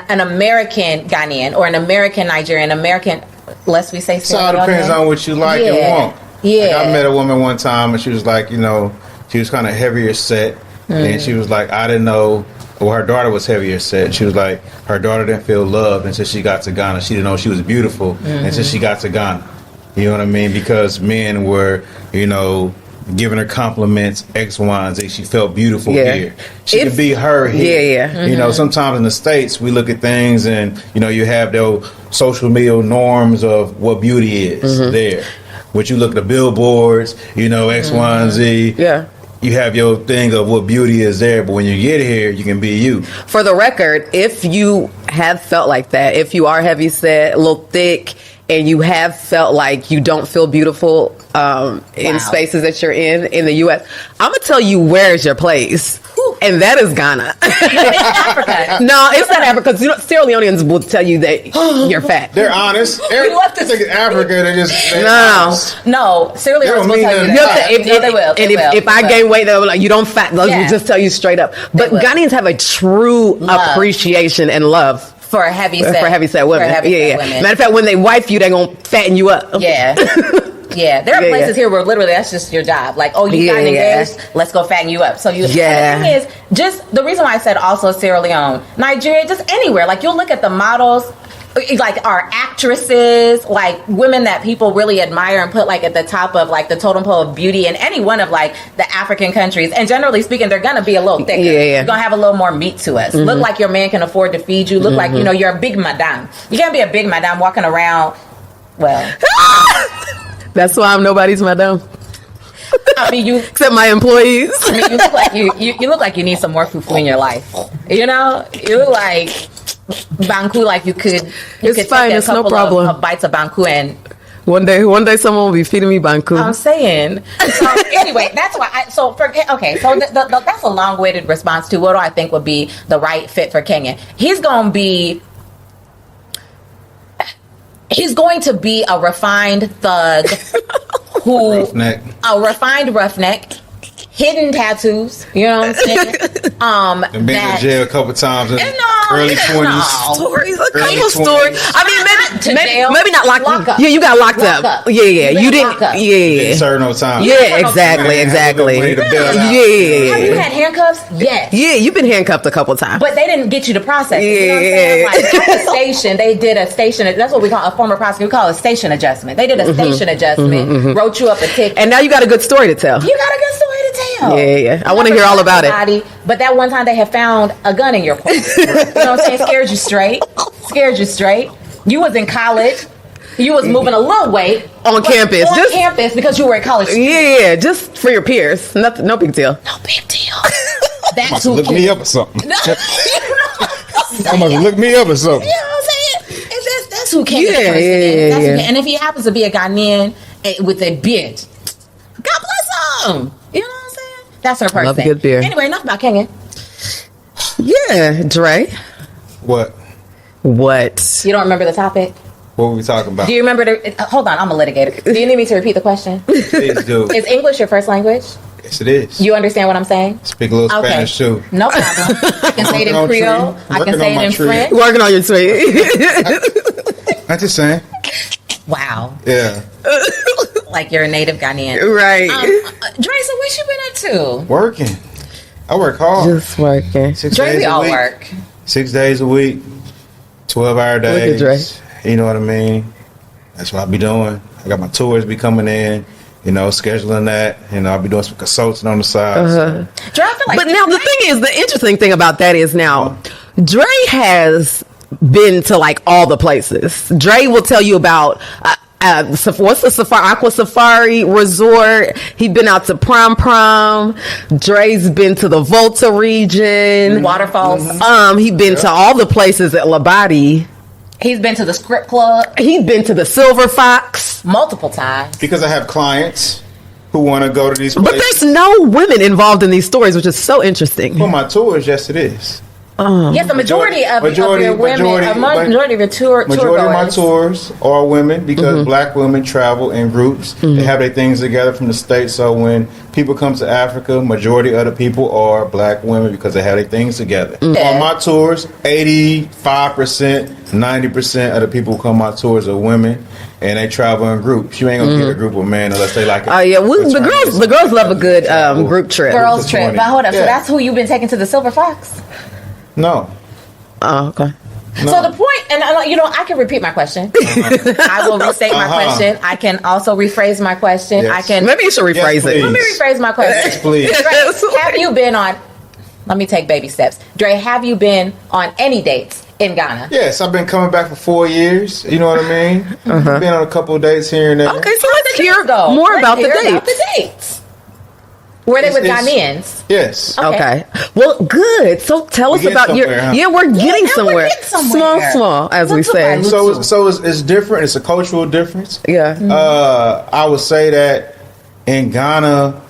American Ghanaian or an American Nigerian, American, lest we say So it depends on what you like and want. Yeah. Like, I met a woman one time and she was like, she was kind of heavier set. And she was like, I didn't know. Well, her daughter was heavier set. She was like, her daughter didn't feel loved until she got to Ghana. She didn't know she was beautiful until she got to Ghana. You know what I mean? Because men were, giving her compliments, X, Y, and Z. She felt beautiful Yeah. here. She could be her here. Yeah. Sometimes in the States, we look at things and, you have those social media norms of what beauty is there. But you look at the billboards, X, Y, and Z. Yeah. You have your thing of what beauty is there, but when you get here, you can be you. For the record, if you have felt like that, if you are heavy set, a little thick, and you have felt like you don't feel beautiful in spaces that you're in the U.S., I'm going to tell you where's your place. And that is Ghana. Africa. No, it's not Africa. Because Sierra Leoneans will tell you that you're fat. They're honest. love to think in Africa, they're No. honest. No, Sierra They Leoneans don't will mean tell you nothing. that. If They will. if I gain weight, they'll be like, you don't fat. Those Yeah. will just tell you straight up. But will. Ghanaians have a true Love. appreciation and love For a heavy set women. women. Matter of fact, when they wife you, they're going to fatten you up. Yeah. Yeah, there are Yeah, places yeah. here where literally that's just your job. Like, oh, you got Yeah. engaged, let's go fatten you up. So you. Yeah. The thing is, just the reason why I said also Sierra Leone, Nigeria, just anywhere. Like you'll look at the models, like our actresses, like women that people really admire and put like at the top of like the totem pole of beauty in any one of like the African countries. And generally speaking, they're gonna be a little thicker. Yeah. You're gonna have a little more meat to us. Look like your man can afford to feed you. Look like you're a big madame. You can't be a big madame walking around. Well. That's why I'm nobody's madam. I mean, Except my employees. you look like you look like you need some more fufu in your life. You know, you look like banku. Like you could fine, take a it's no couple problem. of bites of banku and. One day someone will be feeding me banku. I'm saying. So anyway, that's why. So that's a long-winded response to what do I think would be the right fit for Kenya. He's going to be a refined thug Roughneck. a refined roughneck, hidden tattoos. You know what I'm saying? And been in jail a couple times in early 20s. Stories, a Early couple 20s. stories. I mean, To jail. maybe not locked Lock up. Yeah, you got locked Lock up. up. Yeah. You You been didn't. locked up. Yeah. Serve no time. Yeah, exactly. Way to bail out. Have you Yeah. had handcuffs? Yes. Yeah, you've been handcuffed a couple times. But they didn't get you to process it. You know what I'm saying? Yeah. Like at the station, they did a station. That's what we call a former prosecutor. We call it a station adjustment. They did a station adjustment, wrote you up a ticket. And now you got a good story to tell. You got a good story to tell. Yeah. I want to hear all about it. it. But that one time they had found a gun in your pocket. You know what I'm saying? Scared you straight. You was in college. You was moving a little weight On campus. On campus because you were in college. Yeah, just for your peers. Nothing, no big deal. No big deal. That's who Look me up or something. No. Somebody look me up or something. You know what I'm saying? That's who Kenya Yeah, person is. yeah, That's who yeah. And if he happens to be a Ghanaian with a beard, God bless him. You know what I'm saying? That's her person. love a good beard. Anyway, enough about Kenya. Yeah, Dre. What? What? You don't remember the topic? What were we talking about? Do you remember hold on, I'm a litigator. Do you need me to repeat the question? Please do. Is English your first language? Yes, it is. You understand what I'm saying? Speak a little Okay. Spanish too. No problem. I can say it in Working on Creole. tree. I can Working say on it my in tree. French. Working on your tweet. I'm just saying. Wow. Yeah. Like you're a native Ghanaian. Right. Dre, so what you been up to? Working. I work hard. Just working. 6 Dre, days we a all week. work. 6 days a week. 12-hour at days. Dre. You know what I mean? That's what I be doing. I got my tours be coming in. You know, scheduling that. You know, I'll be doing some consulting on the side. Uh-huh. Dre, I feel like But now the thing is, the interesting thing about that is now, Dre has been to like all the places. Dre will tell you about what's the Aqua Safari Resort. He's been out to Prom. Dre's been to the Volta region. waterfalls. He's been to all the places at Labadi. He's been to the script club He's been to the Silver Fox. multiple times. Because I have clients who want to go to these But places. there's no women involved in these stories, which is so interesting. For my tours, yes, it is. Yes, the majority of your women, majority of your tour Majority of my goers. tours are women because black women travel in groups. They have their things together from the States. So when people come to Africa, majority of the people are black women because they have their things together. On my tours, 85%, 90% of the people who come on my tours are women. And they travel in groups. You ain't gonna get a group of men unless they like it. Oh yeah, the girls love a good group trip. Girls Just trip. 20. But hold up, so Yeah. that's who you've been taking to the Silver Fox? No. Oh, okay. No. So the point, and I can repeat my question. I will restate my question. I can also rephrase my question. Yes. I can. Maybe you should rephrase please. it. Let me rephrase my question. Please. Dre, have you been on? Let me take baby steps. Dre, have you been on any dates in Ghana? Yes, I've been coming back for 4 years. You know what I mean? Been on a couple of dates here and there. Okay, so let's hear Though. more Let's about the hear about dates. the dates. Were they with It's- Ghanaians? Yes. Okay. Well, good. So tell us getting about your. somewhere, huh? Yeah, we're getting Yeah, we're somewhere. getting somewhere. Small, as we Little say. by So it's different. It's a cultural difference. Yeah. I would say that in Ghana,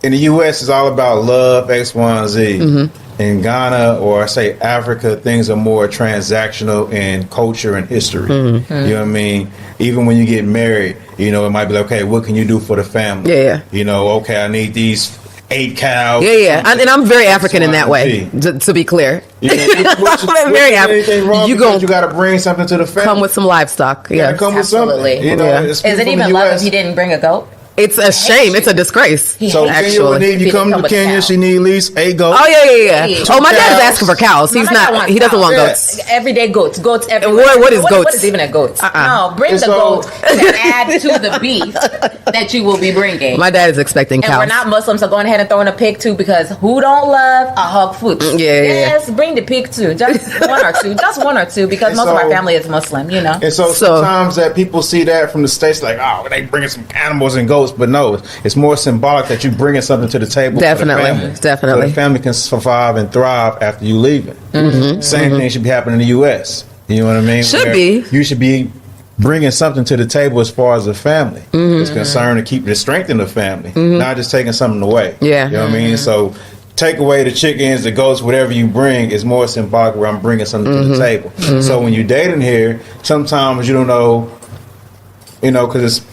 in the U.S., it's all about love, X, Y, and Z. In Ghana, or I say Africa, things are more transactional in culture and history. You know what I mean? Even when you get married, you know, it might be like, okay, what can you do for the family? Yeah. You know, okay, I need these 8 cows. Yeah. And I'm very X, African in Y, that and way, Z. to be clear. You know, I'm very anything wrong You because gon' you got to bring something to the family. come with some livestock. You Yeah. gotta come with Absolutely. something. You know, Yeah. it's Is it from even the love US. if he didn't bring a goat? It's a shame. It's a disgrace. So Kenya would need, He you come didn't come to with a Kenya, cow. she need at least 8 goats. Oh yeah. Hey, Oh, my two dad's cows. asking for cows. He's My dad not. wants He doesn't want cows. goats. Everyday goats. Goats everywhere. What is goats? What is even a goat? No, bring And the so- goat to add to the beef that you will be bringing. My dad is expecting and we're cows. not Muslims, so going ahead and throwing a pig too, because who don't love a hog food? Yeah. Yes, bring the pig too. Just one or two, because And most of our so- family is Muslim, you know. And so So- sometimes that people see that from the States, like, oh, they bringing some animals and goats. close, but no, it's more symbolic that you bringing something to the table. Definitely, for the family, definitely. so the family can survive and thrive after you leaving. Same thing should be happening in the U.S. You know what I mean? Should Where be. You should be bringing something to the table as far as the family is concerned, to keep the strength in the family, not just taking something away. Yeah. You know what I mean? So take away the chickens, the goats, whatever you bring is more symbolic where I'm bringing something to the table. So when you're dating here, sometimes you don't know, because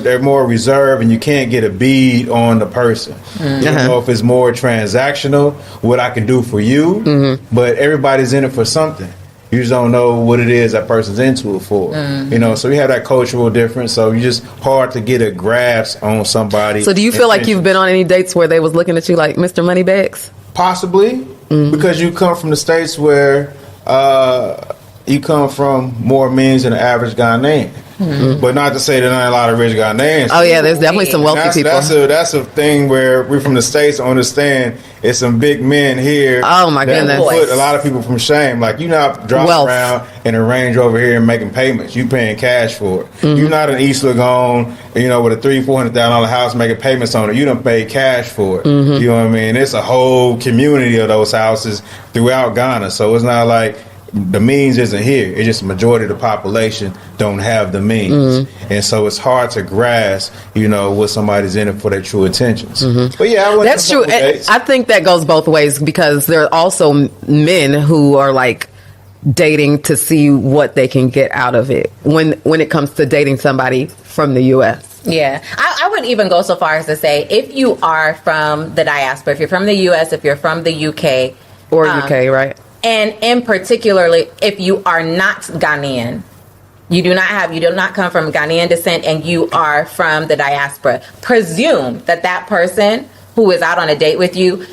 they're more reserved and you can't get a bead on the person. You don't know if it's more transactional, what I can do for you, but everybody's in it for something. You just don't know what it is that person's into it for. So we have that cultural difference. So you just hard to get a grasp on somebody. So do you feel like you've been on any dates where they was looking at you like Mr. Moneybags? Possibly, because you come from the States where you come from more means than the average Ghanaian. But not to say that not a lot of rich Ghanaians. Oh yeah, there's definitely some wealthy people. That's a thing where we're from the States. Understand, it's some big men here. Oh my that goodness, put a lot of people from shame. Like, you're not driving around in a Range over here and making payments. You paying cash for it. You're not in East Lagoon, with a $300,000-$400,000 house making payments on it. You done pay cash for it. You know what I mean? It's a whole community of those houses throughout Ghana. So it's not like the means isn't here. It's just the majority of the population don't have the means. And so it's hard to grasp, what somebody's in it for their true intentions. But yeah, I went that's to true. a couple dates. I think that goes both ways, because there are also men who are like dating to see what they can get out of it when it comes to dating somebody from the U.S. Yeah, I would even go so far as to say, if you are from the diaspora, if you're from the U.S., if you're from the U.K. or UK, right? And in particularly, if you are not Ghanaian, you do not come from Ghanaian descent, and you are from the diaspora, presume that person who is out on a date with you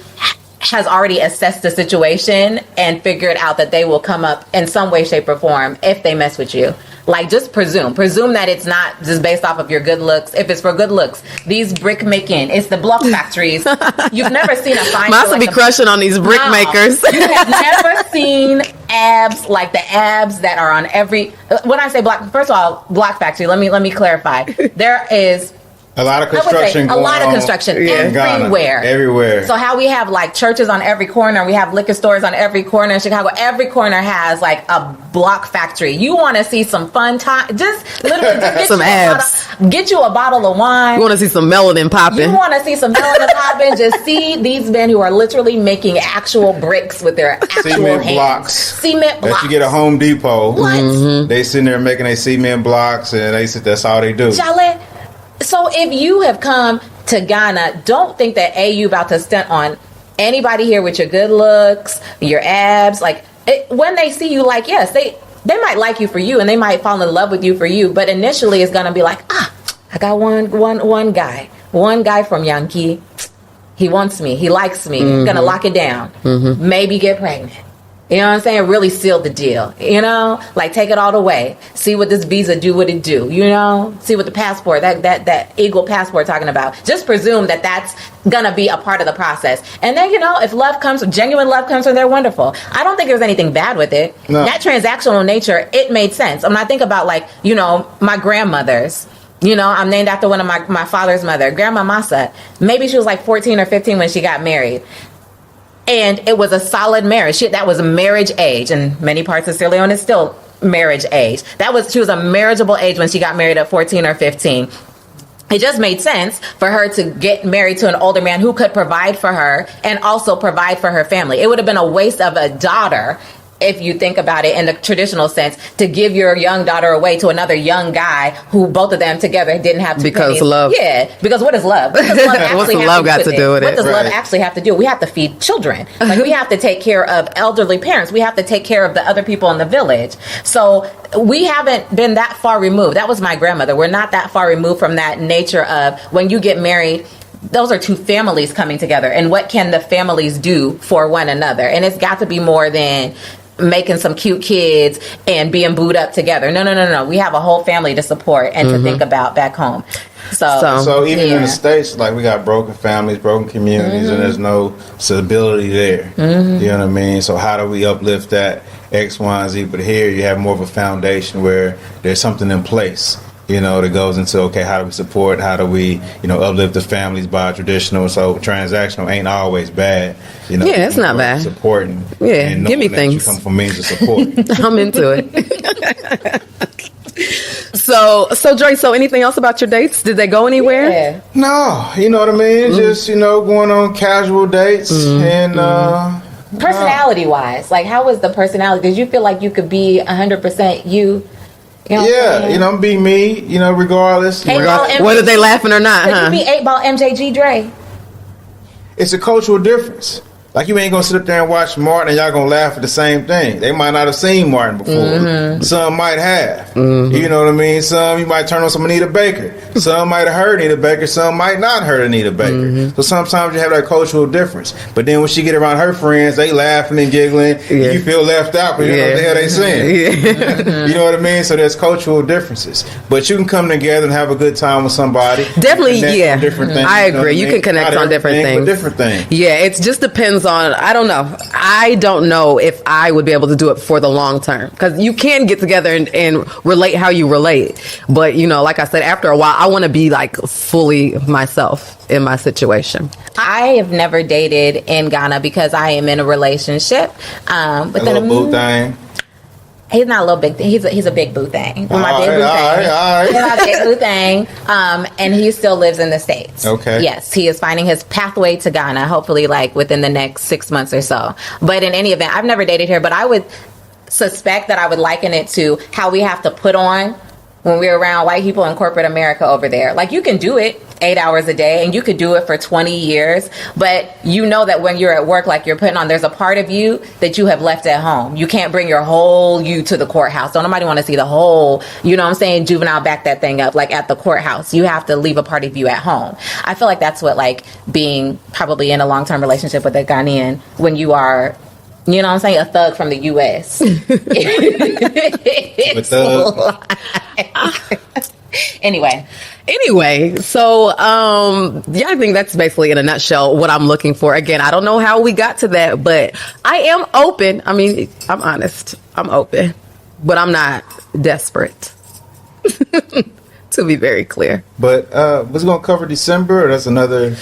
has already assessed the situation and figured out that they will come up in some way, shape, or form if they mess with you. Like, just presume that it's not just based off of your good looks. If it's for good looks, these brick making, it's the block factories. You've never seen a fine. Must be crushing on these brick makers. You have never seen abs like the abs that are on every. When I say block, first of all, block factory. Let me clarify. There is a lot of construction. Everywhere. So how we have like churches on every corner, we have liquor stores on every corner in Chicago. Every corner has like a block factory. You want to see some fun time? Just literally get some abs. Get you a bottle of wine. You want to see some melanin popping? You want to see some melanin popping? Just see these men who are literally making actual bricks with their actual cement hands. blocks. Cement blocks. That you get at Home Depot. What? They sitting there making their cement blocks, and that's all they do. Jale. So if you have come to Ghana, don't think that you about to stunt on anybody here with your good looks, your abs. Like, when they see you, like, yes, they might like you for you, and they might fall in love with you for you. But initially, it's gonna be like, I got one guy from Yankee. He wants me. He likes me. Gonna lock it down. Maybe get pregnant. You know what I'm saying? Really seal the deal. Like, take it all the way. See what this visa do, what it do. See what the passport, that Eagle passport talking about. Just presume that that's gonna be a part of the process. And then, if genuine love comes from there, wonderful. I don't think there's anything bad with it. No. That transactional nature, it made sense. I think about, like, my grandmothers. I'm named after one of my father's mother, Grandma Masa. Maybe she was like 14 or 15 when she got married. And it was a solid marriage. That was marriage age. And many parts of Sierra Leone is still marriage age. She was a marriageable age when she got married at 14 or 15. It just made sense for her to get married to an older man who could provide for her and also provide for her family. It would have been a waste of a daughter, if you think about it in the traditional sense, to give your young daughter away to another young guy who both of them together didn't have to. Because love. Yeah, because what is love? What does love What's love got to do with it? What does love actually have to do? We have to feed children. Like, we have to take care of elderly parents. We have to take care of the other people in the village. So we haven't been that far removed. That was my grandmother. We're not that far removed from that nature of when you get married. Those are two families coming together. And what can the families do for one another? And it's got to be more than making some cute kids and being booed up together. No. We have a whole family to support and to think about back home. So even in the States, like, we got broken families, broken communities, and there's no stability there. You know what I mean? So how do we uplift that X, Y, and Z? But here you have more of a foundation where there's something in place. that goes into, okay, how do we support? How do we, uplift the families by traditional? So transactional ain't always bad. Yeah, it's not bad. Supporting. Yeah, and give me that things. You come from means of support. I'm into it. So Dre, so anything else about your dates? Did they go anywhere? Yeah. No, you know what I mean? Just, going on casual dates and, Personality wise, like how was the personality? Did you feel like you could be 100% you? You know what I'm saying? I'm be me, regardless. Hey, Whether they laughing or not, Could huh? you be 8-ball MJG Dre? It's a cultural difference. Like, you ain't gonna sit up there and watch Martin and y'all gonna laugh at the same thing. They might not have seen Martin before. Some might have. You know what I mean? Some, you might turn on some Anita Baker. Some might have heard Anita Baker. Some might not heard Anita Baker. So sometimes you have that cultural difference. But then when she get around her friends, they laughing and giggling. Yeah. You feel left out because you know what the hell they saying. You know what I mean? So there's cultural differences. But you can come together and have a good time with somebody. Definitely, Connect yeah. on different things. I You know agree. what You mean? can connect Not on different everything, things. but different things. Yeah, it just depends on, I don't know. I don't know if I would be able to do it for the long term, because you can get together and relate how you relate. But, like I said, after a while, I want to be like fully myself in my situation. I have never dated in Ghana because I am in a relationship. But A then little boo thing. he's not a little big thing. He's a big boo thing. My All big right, boo all thing. right, all right. He's my big boo thing. And he still lives in the States. Okay. Yes, he is finding his pathway to Ghana, hopefully like within the next 6 months or so. But in any event, I've never dated here, but I would suspect that I would liken it to how we have to put on when we're around white people in corporate America over there. Like, you can do it 8 hours a day and you could do it for 20 years, but you know that when you're at work, like you're putting on, there's a part of you that you have left at home. You can't bring your whole you to the courthouse. Don't nobody want to see the whole, you know what I'm saying, juvenile back that thing up, like at the courthouse. You have to leave a part of you at home. I feel like that's what, like, being probably in a long-term relationship with a Ghanaian, when you are, you know what I'm saying, a thug from the U.S. It's Anyway, so yeah, I think that's basically in a nutshell what I'm looking for. Again, I don't know how we got to that, but I am open. I mean, I'm honest. I'm open, but I'm not desperate. To be very clear. But was it going to cover December, or that's another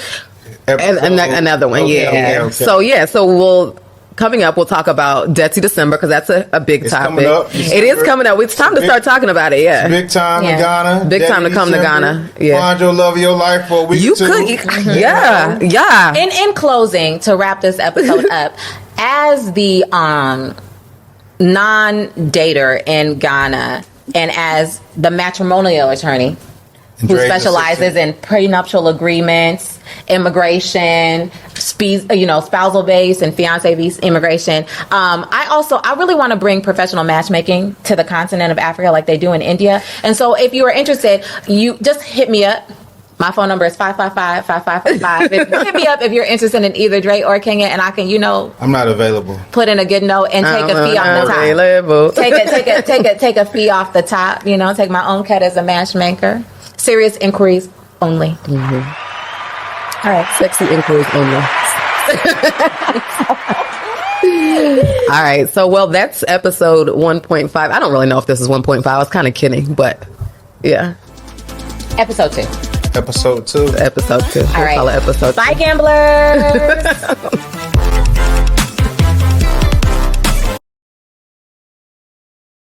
episode? And another one, Okay, yeah. okay. So we'll coming up. We'll talk about Detsy December, because that's a big It's topic. coming up, It is coming up. It's time to start talking about it. Yeah, Big time Yeah. in Ghana. Big time to come to December. Ghana. Yeah. Find your love of your life for a week you or two. could. Yeah, yeah. In closing, to wrap this episode up, as the non-dater in Ghana and as the matrimonial attorney who Dre's specializes in prenuptial agreements, immigration, spousal based and fiance based immigration. I really want to bring professional matchmaking to the continent of Africa like they do in India. And so if you are interested, you just hit me up. My phone number is 555-5555. Hit me up if you're interested in either Dre or Kenya, and I can, I'm not available. put in a good note and take a fee off the top. Available. Take a fee off the top. Take my own cut as a matchmaker. Serious inquiries only. Mm-hmm. All right, sexy inquiries only. All right, so that's episode 1.5. I don't really know if this is 1.5. I was kind of kidding, but yeah, Episode 2. Episode 2. episode 2. We'll All right. call it episode 2. Bye, gamblers.